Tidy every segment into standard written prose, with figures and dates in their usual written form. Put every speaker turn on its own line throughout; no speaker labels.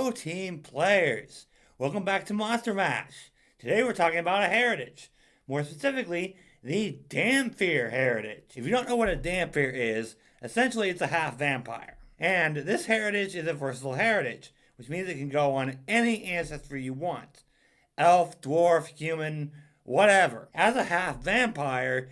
Hello, team players. Welcome back to Monster Mash. Today we're talking about a heritage. More specifically, the Dhampir heritage. If you don't know what a Dhampir is, essentially it's a half vampire. And this heritage is a versatile heritage, which means it can go on any ancestry you want. Elf, dwarf, human, whatever. As a half vampire,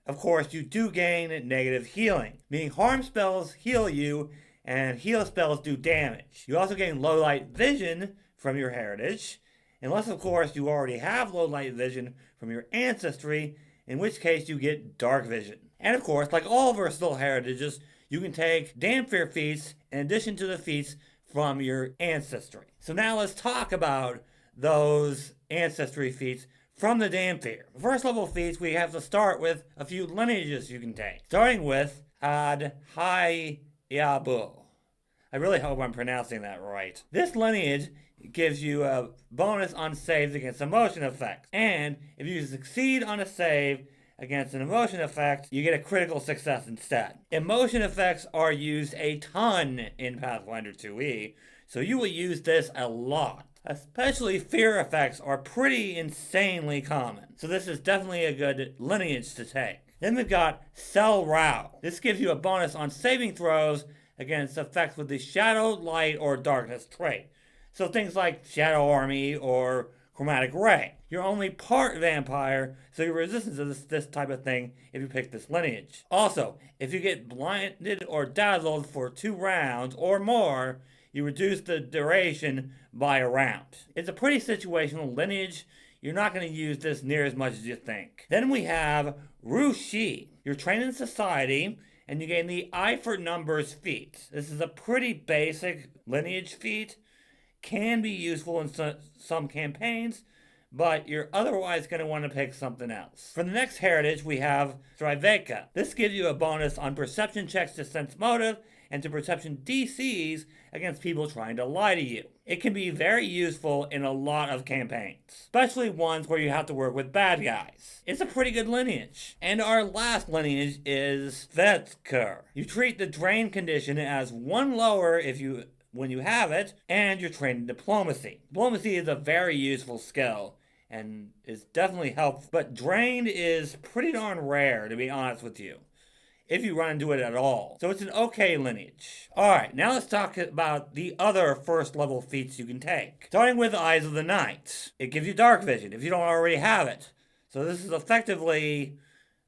of course, you do gain negative healing, meaning harm spells heal you and heal spells do damage. You also gain low light vision from your heritage, unless of course you already have low light vision from your ancestry, in which case you get dark vision. And of course, like all versatile heritages, you can take Dhampir feats in addition to the feats from your ancestry. So now let's talk about those ancestry feats from the Dhampir. First level feats, we have to start with a few lineages you can take, starting with Adhayabu. I really hope I'm pronouncing that right. This lineage gives you a bonus on saves against emotion effects, and if you succeed on a save against an emotion effect, you get a critical success instead. Emotion effects are used a ton in Pathfinder 2e, so you will use this a lot. Especially fear effects are pretty insanely common, so this is definitely a good lineage to take. Then we've got Cell Row. This gives you a bonus on saving throws against effects with the Shadow, Light, or Darkness trait. So things like Shadow Army or Chromatic Ray. You're only part vampire, so you're resistant to this type of thing if you pick this lineage. Also, if you get blinded or dazzled for 2 rounds or more, you reduce the duration by a round. It's a pretty situational lineage. You're not going to use this near as much as you think. Then we have Rushi. You're trained in society, and you gain the Eye for Numbers feat. This is a pretty basic lineage feat. Can be useful in some campaigns, but you're otherwise going to want to pick something else. For the next heritage, we have Striveka. This gives you a bonus on perception checks to sense motive and to perception DCs against people trying to lie to you. It can be very useful in a lot of campaigns, especially ones where you have to work with bad guys. It's a pretty good lineage. And our last lineage is Feats. You treat the drain condition as 1 lower when you have it, and you're trained in diplomacy. Diplomacy is a very useful skill and is definitely helpful, but drained is pretty darn rare, to be honest with you, if you run into it at all. So it's an okay lineage. Alright, now let's talk about the other first level feats you can take. Starting with Eyes of the Night. It gives you dark vision if you don't already have it. So this is effectively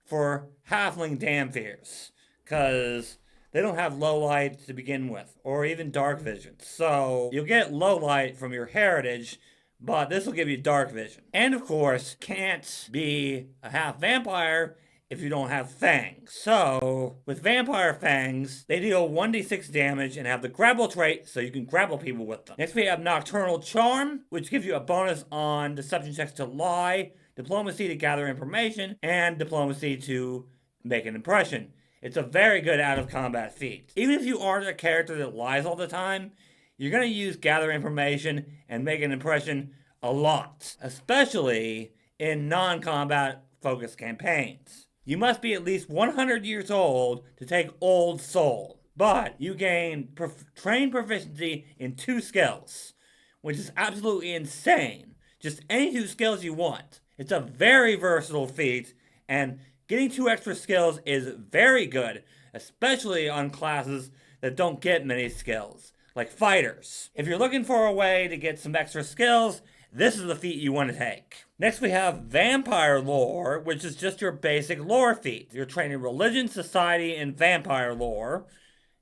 for halfling Dhampirs, because they don't have low light to begin with, or even dark vision. So you'll get low light from your heritage, but this will give you dark vision. And of course, can't be a half vampire if you don't have fangs. So, with vampire fangs, they deal 1d6 damage and have the grapple trait, so you can grapple people with them. Next we have Nocturnal Charm, which gives you a bonus on deception checks to lie, diplomacy to gather information, and diplomacy to make an impression. It's a very good out-of-combat feat. Even if you aren't a character that lies all the time, you're going to use gather information and make an impression a lot, especially in non-combat focused campaigns. You must be at least 100 years old to take Old Soul, but you gain trained proficiency in 2 skills, which is absolutely insane. Just any 2 skills you want. It's a very versatile feat, and getting 2 extra skills is very good, especially on classes that don't get many skills, like fighters. If you're looking for a way to get some extra skills, this is the feat you want to take. Next we have Vampire Lore, which is just your basic lore feat. You're trained in religion, society, and vampire lore.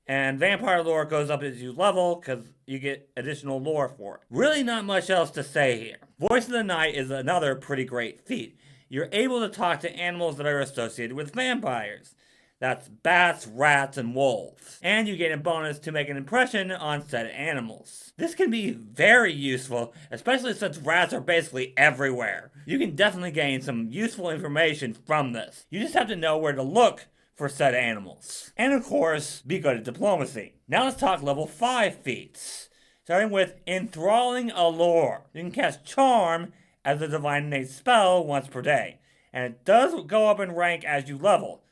And vampire lore goes up as you level because you get additional lore for it. Really not much else to say here. Voice of the Night is another pretty great feat. You're able to talk to animals that are associated with vampires. That's bats, rats, and wolves. And you get a bonus to make an impression on said animals. This can be very useful, especially since rats are basically everywhere. You can definitely gain some useful information from this. You just have to know where to look for said animals. And of course, be good at diplomacy. Now let's talk level 5 feats. Starting with Enthralling Allure. You can cast Charm as a Divine Innate spell once per day. And it does go up in rank as you level,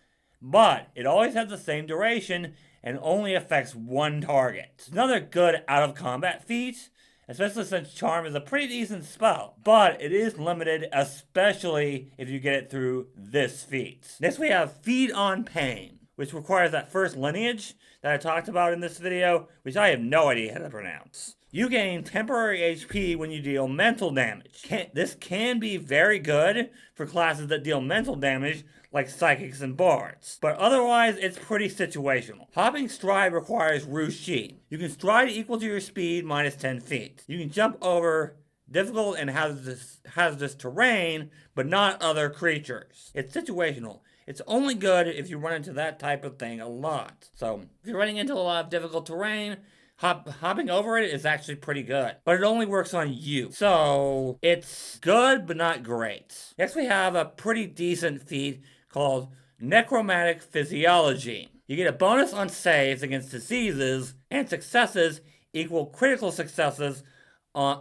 but it always has the same duration and only affects 1 target. It's another good out-of-combat feat, especially since Charm is a pretty decent spell, but it is limited, especially if you get it through this feat. Next we have Feed on Pain, which requires that first lineage that I talked about in this video, which I have no idea how to pronounce. You gain temporary HP when you deal mental damage. This can be very good for classes that deal mental damage, like Psychics and Bards, but otherwise it's pretty situational. Hopping Stride requires Rushi. You can stride equal to your speed minus 10 feet. You can jump over difficult and hazardous terrain, but not other creatures. It's situational. It's only good if you run into that type of thing a lot. So if you're running into a lot of difficult terrain, hopping over it is actually pretty good, but it only works on you. So it's good, but not great. Next we have a pretty decent feat called Necromantic Physiology. You get a bonus on saves against diseases, and successes equal critical successes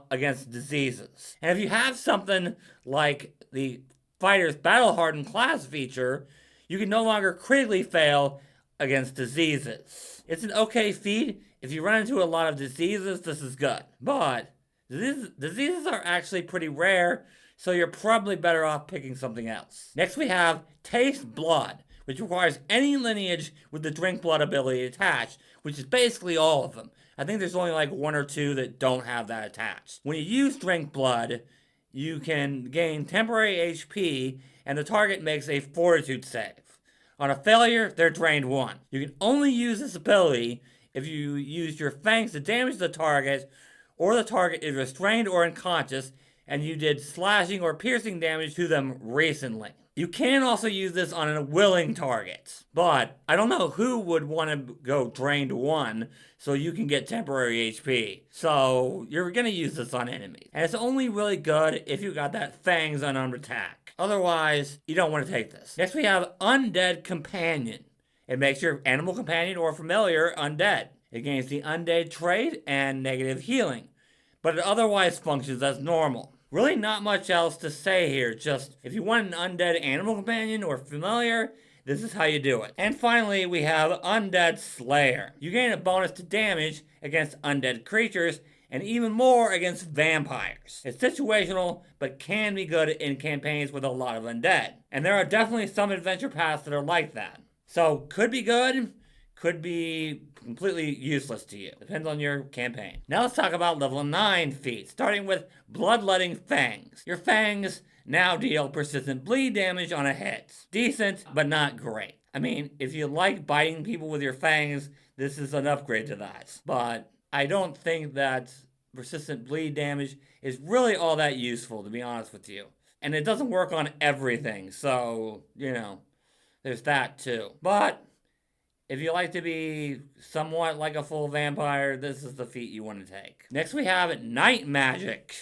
against diseases. And if you have something like the Fighter's Battle Hardened class feature, you can no longer critically fail against diseases. It's an okay feat. If you run into a lot of diseases, this is good. But diseases are actually pretty rare, so you're probably better off picking something else. Next we have Taste Blood, which requires any lineage with the Drink Blood ability attached, which is basically all of them. I think there's only like 1 or 2 that don't have that attached. When you use Drink Blood, you can gain temporary HP, and the target makes a Fortitude save. On a failure, they're drained 1. You can only use this ability if you use your fangs to damage the target, or the target is restrained or unconscious, and you did slashing or piercing damage to them recently. You can also use this on a willing target, but I don't know who would want to go drained 1 so you can get temporary HP. So you're going to use this on enemies. And it's only really good if you got that Fangs unarmed attack. Otherwise, you don't want to take this. Next we have Undead Companion. It makes your animal companion or familiar undead. It gains the undead trait and negative healing, but it otherwise functions as normal. Really not much else to say here, just if you want an undead animal companion or familiar, this is how you do it. And finally, we have Undead Slayer. You gain a bonus to damage against undead creatures, and even more against vampires. It's situational, but can be good in campaigns with a lot of undead. And there are definitely some adventure paths that are like that. So, could be good, could be completely useless to you. Depends on your campaign. Now let's talk about level 9 feats, starting with Bloodletting Fangs. Your fangs now deal persistent bleed damage on a hit. Decent, but not great. I mean, if you like biting people with your fangs, this is an upgrade to that. But I don't think that persistent bleed damage is really all that useful, to be honest with you. And it doesn't work on everything, so, there's that too. But if you like to be somewhat like a full vampire, this is the feat you want to take. Next we have Night Magic.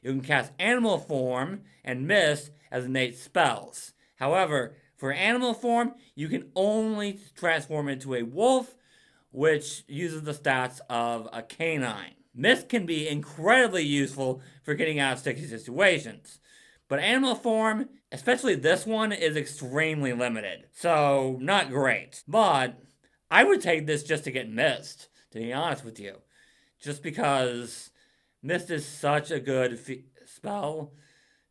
You can cast Animal Form and Mist as innate spells. However, for Animal Form, you can only transform into a wolf, which uses the stats of a canine. Mist can be incredibly useful for getting out of sticky situations. But Animal Form, especially this one, is extremely limited. So, not great. But I would take this just to get Mist, to be honest with you. Just because Mist is such a good spell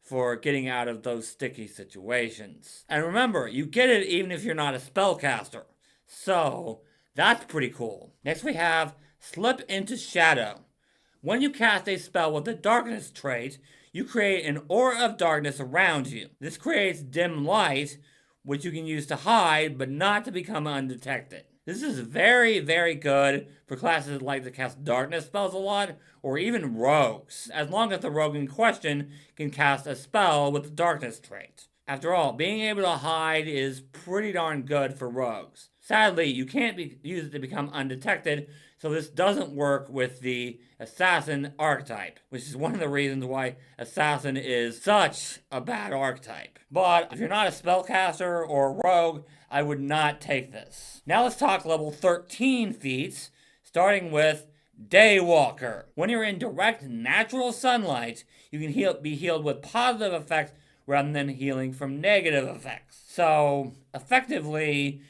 for getting out of those sticky situations. And remember, you get it even if you're not a spellcaster. So, that's pretty cool. Next we have Slip into Shadow. When you cast a spell with the Darkness trait, you create an aura of darkness around you. This creates dim light, which you can use to hide, but not to become undetected. This is very, very good for classes that like to cast darkness spells a lot, or even rogues, as long as the rogue in question can cast a spell with the darkness trait. After all, being able to hide is pretty darn good for rogues. Sadly, you can't use it to become undetected, so this doesn't work with the assassin archetype, which is one of the reasons why assassin is such a bad archetype. But if you're not a spellcaster or a rogue, I would not take this. Now let's talk level 13 feats, starting with Daywalker. When you're in direct natural sunlight, you can be healed with positive effects rather than healing from negative effects. So, effectively,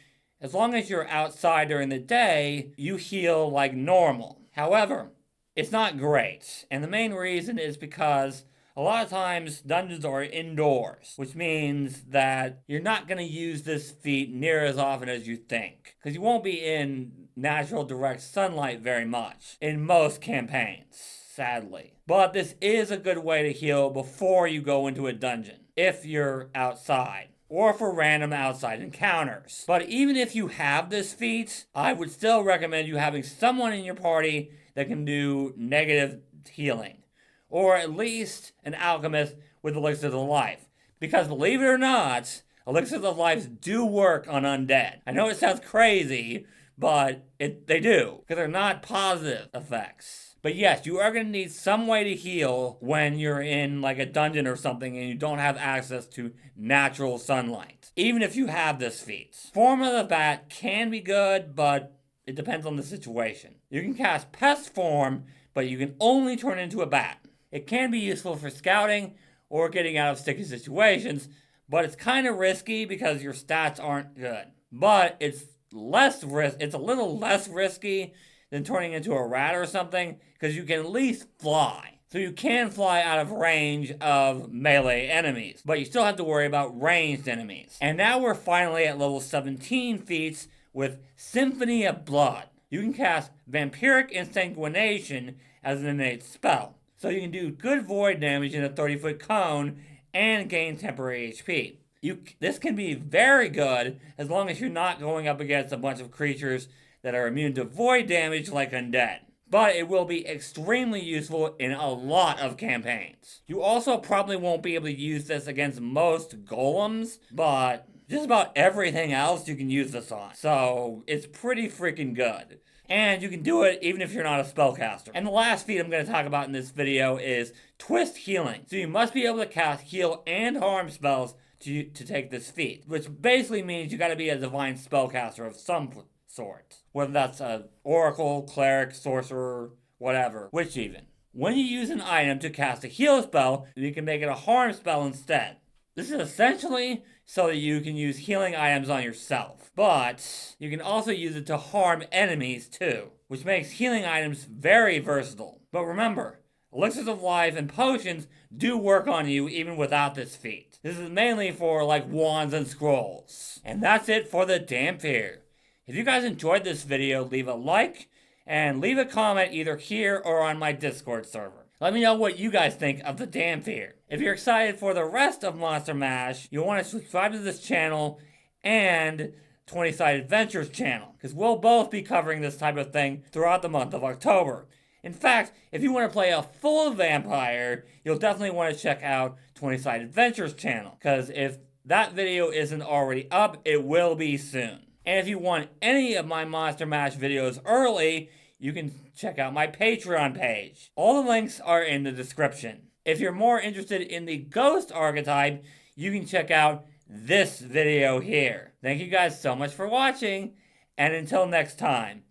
as long as you're outside during the day, you heal like normal. However, it's not great. And the main reason is because a lot of times dungeons are indoors, which means that you're not going to use this feat near as often as you think, because you won't be in natural direct sunlight very much in most campaigns, sadly. But this is a good way to heal before you go into a dungeon, if you're outside, or for random outside encounters. But even if you have this feat, I would still recommend you having someone in your party that can do negative healing, or at least an alchemist with elixirs of life. Because believe it or not, elixirs of life do work on undead. I know it sounds crazy, but they do, because they're not positive effects. But yes, you are going to need some way to heal when you're in like a dungeon or something and you don't have access to natural sunlight, even if you have this feat. Form of the Bat can be good, but it depends on the situation. You can cast Pest Form, but you can only turn into a bat. It can be useful for scouting or getting out of sticky situations, but it's kind of risky because your stats aren't good. But it's a little less risky than turning into a rat or something, because you can at least fly. So you can fly out of range of melee enemies, but you still have to worry about ranged enemies. And now we're finally at level 17 feats with Symphony of Blood. You can cast Vampiric Insanguination as an innate spell. So you can do good void damage in a 30-foot cone and gain temporary HP. This can be very good as long as you're not going up against a bunch of creatures that are immune to void damage like undead. But it will be extremely useful in a lot of campaigns. You also probably won't be able to use this against most golems, but just about everything else you can use this on. So it's pretty freaking good. And you can do it even if you're not a spellcaster. And the last feat I'm going to talk about in this video is Twist Healing. So you must be able to cast heal and harm spells to take this feat, which basically means you got to be a divine spellcaster of some sort. Whether that's an oracle, cleric, sorcerer, whatever, witch even. When you use an item to cast a heal spell, you can make it a harm spell instead. This is essentially so that you can use healing items on yourself, but you can also use it to harm enemies too, which makes healing items very versatile. But remember, elixirs of life and potions do work on you even without this feat. This is mainly for like wands and scrolls. And that's it for the Dhampir. If you guys enjoyed this video, leave a like and leave a comment either here or on my Discord server. Let me know what you guys think of the Dhampir. If you're excited for the rest of Monster Mash, you'll want to subscribe to this channel and 20-Sided Adventures channel, because we'll both be covering this type of thing throughout the month of October. In fact, if you want to play a full vampire, you'll definitely want to check out 20-Sided Adventures channel, because if that video isn't already up, it will be soon. And if you want any of my Monster Mash videos early, you can check out my Patreon page. All the links are in the description. If you're more interested in the ghost archetype, you can check out this video here. Thank you guys so much for watching, and until next time,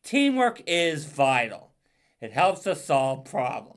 teamwork is vital. It helps us solve problems.